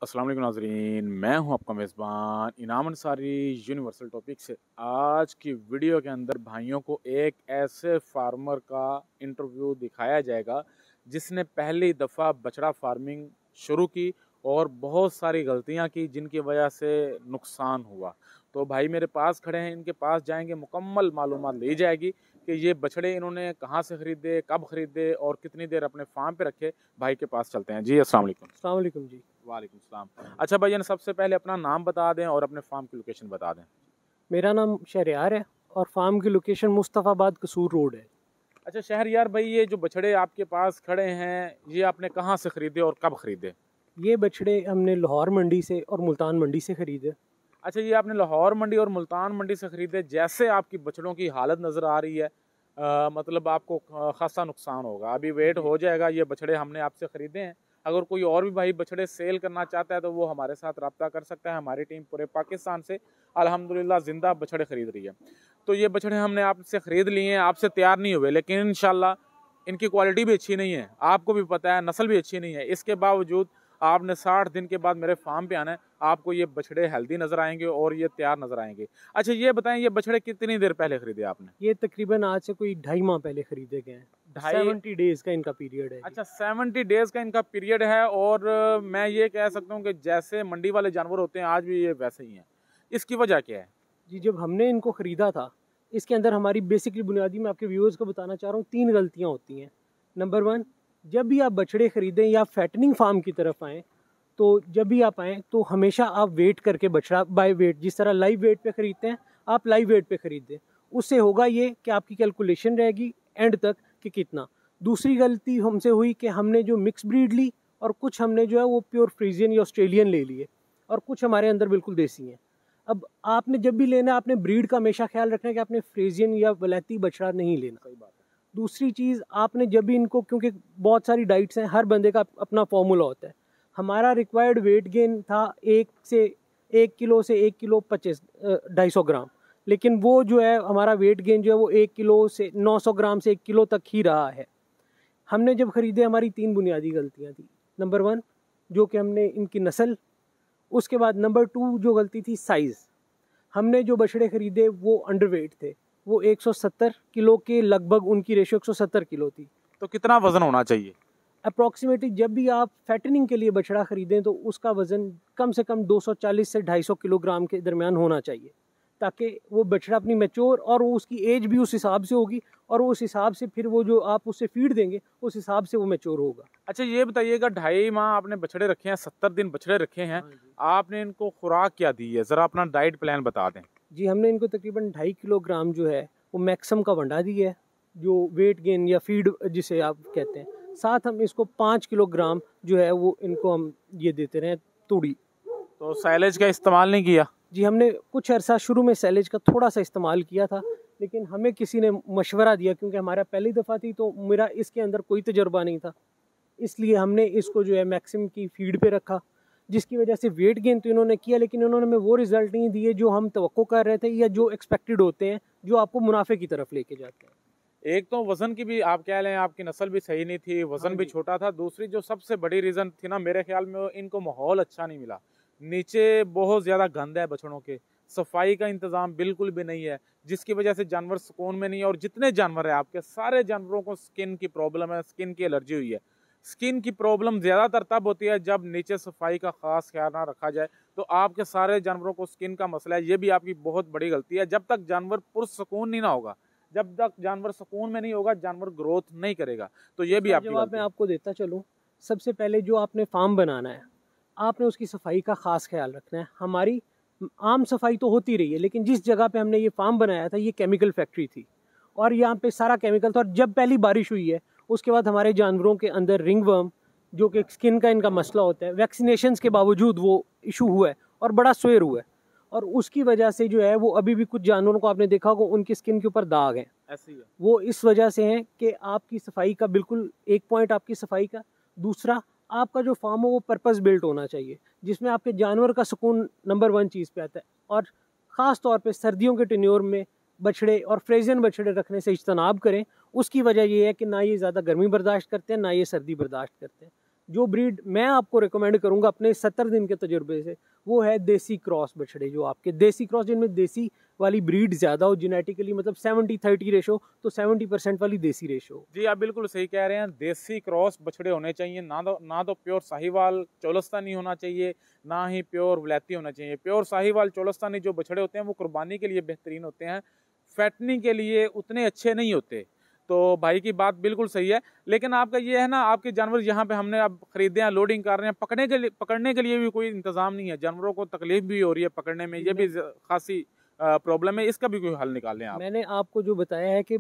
अस्सलाम वालेकुम नाज़रीन, मैं हूं आपका मेज़बान इनाम अंसारी यूनिवर्सल टॉपिक से। आज की वीडियो के अंदर भाइयों को एक ऐसे फार्मर का इंटरव्यू दिखाया जाएगा जिसने पहली दफ़ा बछड़ा फार्मिंग शुरू की और बहुत सारी गलतियां की जिनकी वजह से नुकसान हुआ। तो भाई मेरे पास खड़े हैं, इनके पास जाएंगे, मुकम्मल मालूमात ली जाएगी कि ये बछड़े इन्होंने कहाँ से ख़रीदे, कब ख़रीदे और कितनी देर अपने फार्म पे रखे। भाई के पास चलते हैं। जी अस्सलाम वालेकुम। अस्सलाम वालेकुम जी। वालेकुम सलाम। अच्छा भैया, सबसे पहले अपना नाम बता दें और अपने फार्म की लोकेशन बता दें। मेरा नाम शहरयार है और फार्म की लोकेशन मुस्तफ़ाबाद कसूर रोड है। अच्छा शहरयार भाई, ये जो बछड़े आपके पास खड़े हैं ये आपने कहाँ से ख़रीदे और कब ख़रीदे? ये बछड़े हमने लाहौर मंडी से और मुल्तान मंडी से ख़रीदे। अच्छा, ये आपने लाहौर मंडी और मुल्तान मंडी से ख़रीदे। जैसे आपकी बछड़ों की हालत नज़र आ रही है, मतलब आपको खासा नुकसान होगा। अभी वेट हो जाएगा। ये बछड़े हमने आपसे ख़रीदे हैं। अगर कोई और भी भाई बछड़े सेल करना चाहता है तो वो हमारे साथ रब्ता कर सकता है। हमारी टीम पूरे पाकिस्तान से अल्हम्दुलिल्लाह ज़िंदा बछड़े ख़रीद रही है। तो ये बछड़े हमने आपसे ख़रीद लिए हैं, आपसे तैयार नहीं हुए, लेकिन इंशाल्लाह इनकी क्वालिटी भी अच्छी नहीं है, आपको भी पता है, नस्ल भी अच्छी नहीं है। इसके बावजूद आपने 60 दिन के बाद मेरे फार्म पे आना है, आपको ये बछड़े हेल्दी नज़र आएंगे और ये तैयार नज़र आएंगे। अच्छा ये बताएं, ये बछड़े कितनी देर पहले खरीदे आपने? ये तकरीबन आज से कोई 2.5 माह पहले ख़रीदे गए हैं। 70 डेज़ का इनका पीरियड है। अच्छा 70 डेज़ का इनका पीरियड है। और मैं ये कह सकता हूँ कि जैसे मंडी वाले जानवर होते हैं आज भी ये वैसे ही हैं। इसकी वजह क्या है? जी, जब हमने इनको ख़रीदा था इसके अंदर हमारी बेसिकली बुनियादी मैं आपके व्यूअर्स को बताना चाह रहा हूँ 3 गलतियाँ होती हैं। नंबर 1, जब भी आप बछड़े ख़रीदें या फैटनिंग फार्म की तरफ आएँ तो जब भी आप आएँ तो हमेशा आप वेट करके बछड़ा बाय वेट, जिस तरह लाइव वेट पे ख़रीदते हैं आप लाइव वेट पे ख़रीदें। उससे होगा ये कि आपकी कैलकुलेशन रहेगी एंड तक कि कितना। दूसरी गलती हमसे हुई कि हमने जो मिक्स ब्रीड ली और कुछ हमने जो है वो प्योर फ्रीजियन या ऑस्ट्रेलियन ले लिए और कुछ हमारे अंदर बिल्कुल देसी हैं। अब आपने जब भी लेना है आपने ब्रीड का हमेशा ख्याल रखना है कि आपने फ्रीजियन या वलैती बछड़ा नहीं लेना। सही बात है। दूसरी चीज़, आपने जब भी इनको, क्योंकि बहुत सारी डाइट्स हैं, हर बंदे का अपना फॉर्मूला होता है। हमारा रिक्वायर्ड वेट गेन था 1 किलो से 1 किलो 250 ग्राम, लेकिन वो जो है हमारा वेट गेन जो है वो 1 किलो से 900 ग्राम से 1 किलो तक ही रहा है। हमने जब ख़रीदे हमारी 3 बुनियादी गलतियाँ थी। नंबर 1 जो कि हमने इनकी नस्ल, उसके बाद नंबर 2 जो गलती थी साइज़। हमने जो बछड़े ख़रीदे वो अंडरवेट थे, वो 170 किलो के लगभग उनकी रेशियो 170 किलो थी। तो कितना वज़न होना चाहिए अप्रॉक्सीमेटली जब भी आप फैटनिंग के लिए बछड़ा ख़रीदें तो उसका वज़न कम से कम 240 से 250 किलोग्राम के दरमियान होना चाहिए, ताकि वो बछड़ा अपनी मैच्योर और वो उसकी एज भी उस हिसाब से होगी और उस हिसाब से फिर वो जो आप उससे फीड देंगे उस हिसाब से वो मैच्योर होगा। अच्छा ये बताइएगा, 2.5 माह आपने बछड़े रखे हैं, 70 दिन बछड़े रखे हैं, आपने इनको खुराक क्या दी है? ज़रा अपना डाइट प्लान बता दें। जी, हमने इनको तकरीबन 2.5 किलोग्राम जो है वो मैक्सिमम का वंडा दी है, जो वेट गेन या फीड जिसे आप कहते हैं। साथ हम इसको 5 किलोग्राम जो है वो इनको हम ये देते रहे तूड़ी। तो साइलेज का इस्तेमाल नहीं किया? जी, हमने कुछ अरसा शुरू में सैलेज का थोड़ा सा इस्तेमाल किया था, लेकिन हमें किसी ने मशवरा दिया, क्योंकि हमारा पहली दफ़ा थी तो मेरा इसके अंदर कोई तजर्बा नहीं था, इसलिए हमने इसको जो है मैक्सिमम की फीड पे रखा, जिसकी वजह से वेट गेन तो इन्होंने किया लेकिन इन्होंने हमें वो रिज़ल्ट नहीं दिए जो हम तवक्को कर रहे थे या जो एक्सपेक्टेड होते हैं, जो आपको मुनाफे की तरफ लेके जाते हैं। एक तो वज़न की भी आप कह लें, आपकी नस्ल भी सही नहीं थी, वज़न भी छोटा था। दूसरी जो सबसे बड़ी रीज़न थी ना, मेरे ख्याल में इनको माहौल अच्छा नहीं मिला। नीचे बहुत ज़्यादा गंद है बछड़ों के, सफाई का इंतज़ाम बिल्कुल भी नहीं है, जिसकी वजह से जानवर सुकून में नहीं है। और जितने जानवर हैं आपके, सारे जानवरों को स्किन की प्रॉब्लम है, स्किन की एलर्जी हुई है। स्किन की प्रॉब्लम ज़्यादातर तब होती है जब नीचे सफाई का ख़ास ख्याल ना रखा जाए। तो आपके सारे जानवरों को स्किन का मसला है, ये भी आपकी बहुत बड़ी गलती है। जब तक जानवर पुरसुकून नहीं ना होगा, जब तक जानवर सुकून में नहीं होगा, जानवर ग्रोथ नहीं करेगा। तो ये भी आपकी जवाब मैं आपको देता चलूँ। सबसे पहले जो आपने फार्म बनाना है, आपने उसकी सफाई का ख़ास ख्याल रखना है। हमारी आम सफाई तो होती रही है, लेकिन जिस जगह पे हमने ये फार्म बनाया था ये केमिकल फैक्ट्री थी और यहाँ पे सारा केमिकल था। और जब पहली बारिश हुई है उसके बाद हमारे जानवरों के अंदर रिंगवर्म, जो कि स्किन का इनका मसला होता है, वैक्सीनेशंस के बावजूद वो इशू हुआ है और बड़ा स्वेर हुआ है। और उसकी वजह से जो है वो अभी भी कुछ जानवरों को आपने देखा होगा उनकी स्किन के ऊपर दाग हैं। ऐसे ही है। वो इस वजह से हैं कि आपकी सफाई का बिल्कुल एक पॉइंट आपकी सफाई का, दूसरा आपका जो फार्म हो वो पर्पस बिल्ट होना चाहिए, जिसमें आपके जानवर का सुकून नंबर 1 चीज़ पे आता है। और ख़ास तौर पे सर्दियों के टेन्योर में बछड़े और फ्रेजियन बछड़े रखने से इज्तनाब करें। उसकी वजह ये है कि ना ये ज़्यादा गर्मी बर्दाश्त करते हैं, ना ये सर्दी बर्दाश्त करते हैं। जो ब्रीड मैं आपको रिकमेंड करूंगा अपने 70 दिन के तजुर्बे से, वो है देसी क्रॉस बछड़े। जो आपके देसी क्रॉस जिनमें देसी वाली ब्रीड ज़्यादा हो जेनेटिकली, मतलब 70-30 रेशो, तो 70% वाली देसी रेशो। जी आप बिल्कुल सही कह रहे हैं, देसी क्रॉस बछड़े होने चाहिए, ना तो प्योर साहिवाल चोलस्तानी होना चाहिए, ना ही प्योर वलैती होना चाहिए। प्योर साहिवाल चोलस्तानी जो बछड़े होते हैं वो कुर्बानी के लिए बेहतरीन होते हैं, फैटनिंग के लिए उतने अच्छे नहीं होते। तो भाई की बात बिल्कुल सही है, लेकिन आपका ये है ना, आपके जानवर यहाँ पे हमने अब खरीदे हैं, लोडिंग कर रहे हैं, पकड़ने के लिए भी कोई इंतजाम नहीं है, जानवरों को तकलीफ भी हो रही है पकड़ने में, ये भी खासी प्रॉब्लम है, इसका भी कोई हल निकालें आप। मैंने आपको जो बताया है कि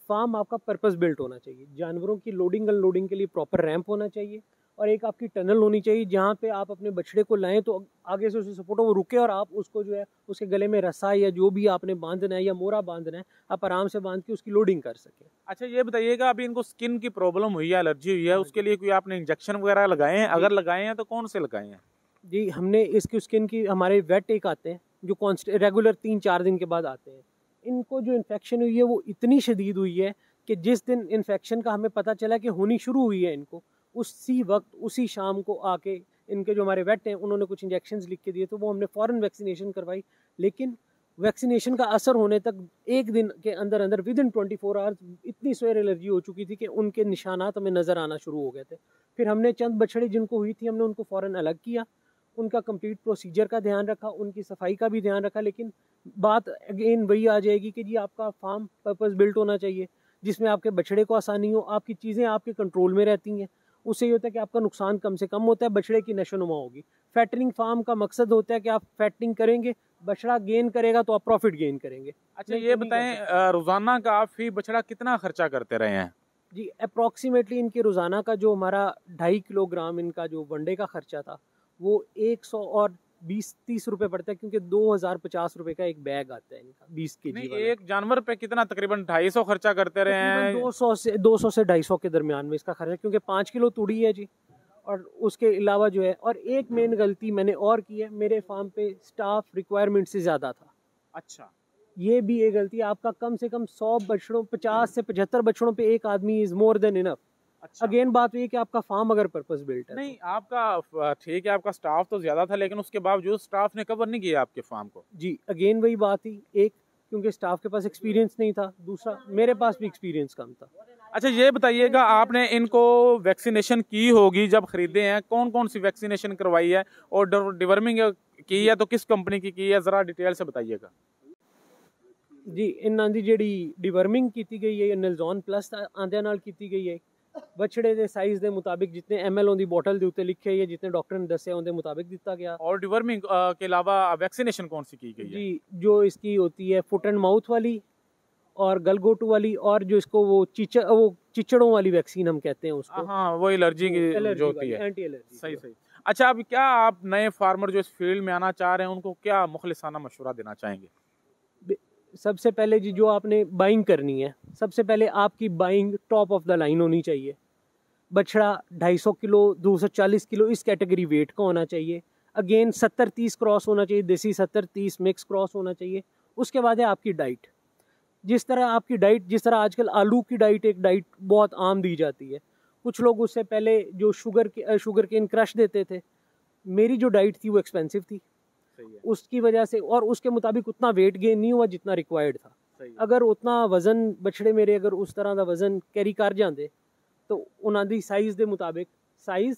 फार्म आपका पर्पस बिल्ट होना चाहिए, जानवरों की लोडिंग अनलोडिंग के लिए प्रॉपर रैंप होना चाहिए, और एक आपकी टनल होनी चाहिए जहाँ पे आप अपने बछड़े को लाएं तो आगे से उसे सपोर्ट हो, वो रुके और आप उसको जो है उसके गले में रस्सा या जो भी आपने बांधना है या मोरा बांधना है, आप आराम से बांध के उसकी लोडिंग कर सकें। अच्छा ये बताइएगा, अभी इनको स्किन की प्रॉब्लम हुई है, एलर्जी हुई है, उसके लिए कोई आपने इंजेक्शन वगैरह लगाए हैं? अगर लगाए हैं तो कौन से लगाए हैं? जी हमने इसकी स्किन की, हमारे वेट एक आते हैं जो रेगुलर 3-4 दिन के बाद आते हैं। इनको जो इन्फेक्शन हुई है वो इतनी शदीद हुई है कि जिस दिन इन्फेक्शन का हमें पता चला कि होनी शुरू हुई है इनको, उसी वक्त उसी शाम को आके इनके जो हमारे वेट हैं उन्होंने कुछ इंजेक्शंस लिख के दिए, तो वो हमने फ़ौरन वैक्सीनेशन करवाई। लेकिन वैक्सीनेशन का असर होने तक एक दिन के अंदर अंदर विद इन 24 आवर्स इतनी स्वेयर एलर्जी हो चुकी थी कि उनके निशानात हमें नज़र आना शुरू हो गए थे। फिर हमने चंद बछड़े जिनको हुई थी हमने उनको फ़ौरन अलग किया, उनका कंप्लीट प्रोसीजर का ध्यान रखा, उनकी सफाई का भी ध्यान रखा। लेकिन बात अगेन वही आ जाएगी कि जी आपका फार्म पर्पस बिल्ट होना चाहिए जिसमें आपके बछड़े को आसानी हो, आपकी चीज़ें आपके कंट्रोल में रहती हैं, उससे ये होता है कि आपका नुकसान कम से कम होता है, बछड़े की नशोनुमा होगी। फैटनिंग फार्म का मकसद होता है कि आप फैटनिंग करेंगे, बछड़ा गेन करेगा तो आप प्रॉफिट गेन करेंगे। अच्छा ये बताएं, रोजाना का आप फी बछड़ा कितना खर्चा करते रहे हैं? जी अप्रॉक्सीमेटली इनके रोज़ाना का जो हमारा 2.5 किलोग्राम इनका जो वनडे का खर्चा था वो 120-30 रुपये पड़ता है, क्योंकि 2050 रुपये का एक बैग आता है इनका 20 kg वाला। एक जानवर पे कितना तकरीबन 250 खर्चा करते रहे हैं? 200 से 250 के दरमियान में इसका खर्चा, क्योंकि 5 किलो तूड़ी है जी, और उसके अलावा जो है, और एक मेन गलती मैंने और की है, मेरे फार्म पे स्टाफ रिक्वायरमेंट से ज़्यादा था। अच्छा ये भी एक गलती है आपका, कम से कम 100 बछड़ों 50 से 75 बछड़ों पे एक आदमी इज मोर देन इनफ। अच्छा अगेन बात हुई कि आपका फार्म अगर पर्पस बिल्ट है नहीं आपका ठीक है, आपका स्टाफ तो ज्यादा था, लेकिन उसके बावजूद स्टाफ ने कवर नहीं किया आपके फार्म को। जी अगेन वही बात थी, एक क्योंकि स्टाफ के पास एक्सपीरियंस नहीं था, दूसरा मेरे पास भी एक्सपीरियंस कम था। अच्छा ये बताइएगा, आपने इनको वैक्सीनेशन की होगी जब खरीदे हैं, कौन कौन सी वैक्सीनेशन करवाई है और डिवर्मिंग की है तो किस कंपनी की है, जरा डिटेल से बताइएगा। जी इन्हां दी जेह्ड़ी डिवर्मिंग की गई है नलजॉन प्लस आंदे नाल की गई है, बछड़े के साइज के मुताबिक जितने ml उनकी बोतल के उत्ते लिखे है, जितने डॉक्टर ने दसे उनके मुताबिक दिता गया। और डिवर्मिंग के अलावा वैक्सीनेशन कौन सी की गई है? जी जो इसकी होती है फुट एंड माउथ वाली और गलगोटू वाली, और जो इसको वो चिचड़ों वाली वैक्सीन हम कहते हैं उसको। हाँ वो एलर्जी की जो होती है, एंटी एलर्जी। सही सही। अच्छा अब क्या आप नए फार्मर जो इस फील्ड में आना चाह रहे हैं उनको क्या मुखलिसाना मशवरा देना चाहेंगे? सबसे पहले जी जो आपने बाइंग करनी है, सबसे पहले आपकी buying top of the line होनी चाहिए। बछड़ा 250 किलो 240 किलो इस कैटेगरी वेट का होना चाहिए। अगेन 70-30 क्रॉस होना चाहिए, देसी 70-30 मिक्स क्रॉस होना चाहिए। उसके बाद है आपकी डाइट, जिस तरह आपकी डाइट, जिस तरह आजकल आलू की डाइट एक डाइट बहुत आम दी जाती है, कुछ लोग उससे पहले जो शुगर केन क्रश देते थे, मेरी जो डाइट थी वो एक्सपेंसिव थी, उसकी वजह से, और उसके मुताबिक उतना वेट गेन नहीं हुआ जितना रिक्वायर्ड था। अगर उतना वजन बछड़े मेरे अगर उस तरह का वजन कैरी कर जाते तो उन्हों की साइज़ के मुताबिक साइज़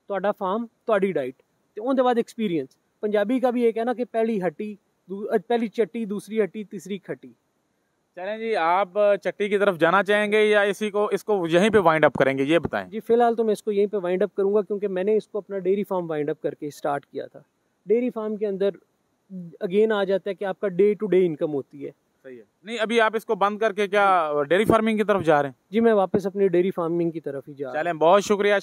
ਤੁਹਾਡਾ फार्म ਤੁਹਾਡੀ डाइट तो उनके बाद एक्सपीरियंस। पंजाबी का भी एक है ना कि पहली चट्टी दूसरी हट्टी तीसरी खट्टी। चलें जी, आप चट्टी की तरफ जाना चाहेंगे या इसको यहीं पे वाइंड अप करेंगे, ये बताएं। जी फिलहाल तो मैं इसको यहीं पे वाइंड अप करूंगा, क्योंकि मैंने इसको अपना डेयरी फार्म वाइंड अप करके स्टार्ट किया था। डेयरी फार्म के अंदर अगेन आ जाता है कि आपका डे टू डे इनकम होती है। सही है। नहीं अभी आप इसको बंद करके क्या डेयरी फार्मिंग की तरफ जा रहे हैं? जी मैं वापस अपनी डेयरी फार्मिंग की तरफ ही जा रहा हूं। चलें, बहुत शुक्रिया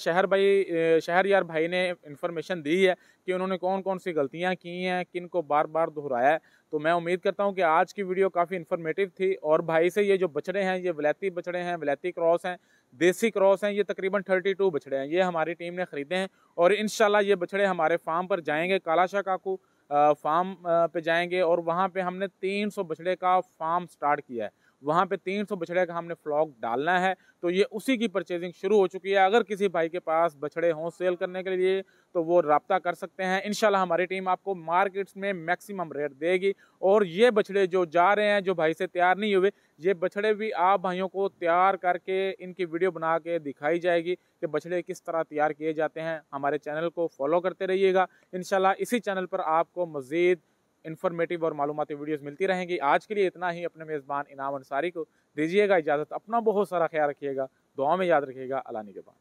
शहर यार भाई ने इन्फॉर्मेशन दी है कि उन्होंने कौन कौन सी गलतियां की हैं, किन को बार बार दोहराया है। तो मैं उम्मीद करता हूं कि आज की वीडियो काफ़ी इन्फॉर्मेटिव थी, और भाई से ये जो बछड़े हैं ये वलैती बछड़े हैं, वलैती क्रॉस हैं, देसी क्रॉस हैं, ये तकरीबन 32 बछड़े हैं, ये हमारी टीम ने ख़रीदे हैं। और इंशाल्लाह ये बछड़े हमारे फार्म पर जाएंगे, कालाशाह काकू फार्म पे जाएंगे, और वहाँ पे हमने 300 बछड़े का फार्म स्टार्ट किया है। वहाँ पे 300 बछड़े का हमने फ्लॉक डालना है। तो ये उसी की परचेजिंग शुरू हो चुकी है। अगर किसी भाई के पास बछड़े हों सेल करने के लिए तो वो रब्ता कर सकते हैं। इंशाल्लाह हमारी टीम आपको मार्केट्स में मैक्सिमम रेट देगी। और ये बछड़े जो जा रहे हैं, जो भाई से तैयार नहीं हुए, ये बछड़े भी आप भाइयों को तैयार करके इनकी वीडियो बना के दिखाई जाएगी कि बछड़े किस तरह तैयार किए जाते हैं। हमारे चैनल को फॉलो करते रहिएगा। इंशाल्लाह इसी चैनल पर आपको मज़ीद इन्फॉर्मेटिव और मालूमाती वीडियोस मिलती रहेंगी। आज के लिए इतना ही। अपने मेज़बान इनाम अंसारी को दीजिएगा इजाज़त। अपना बहुत सारा ख्याल रखिएगा, दुआ में याद रखिएगा। अल्लाह निगहबान।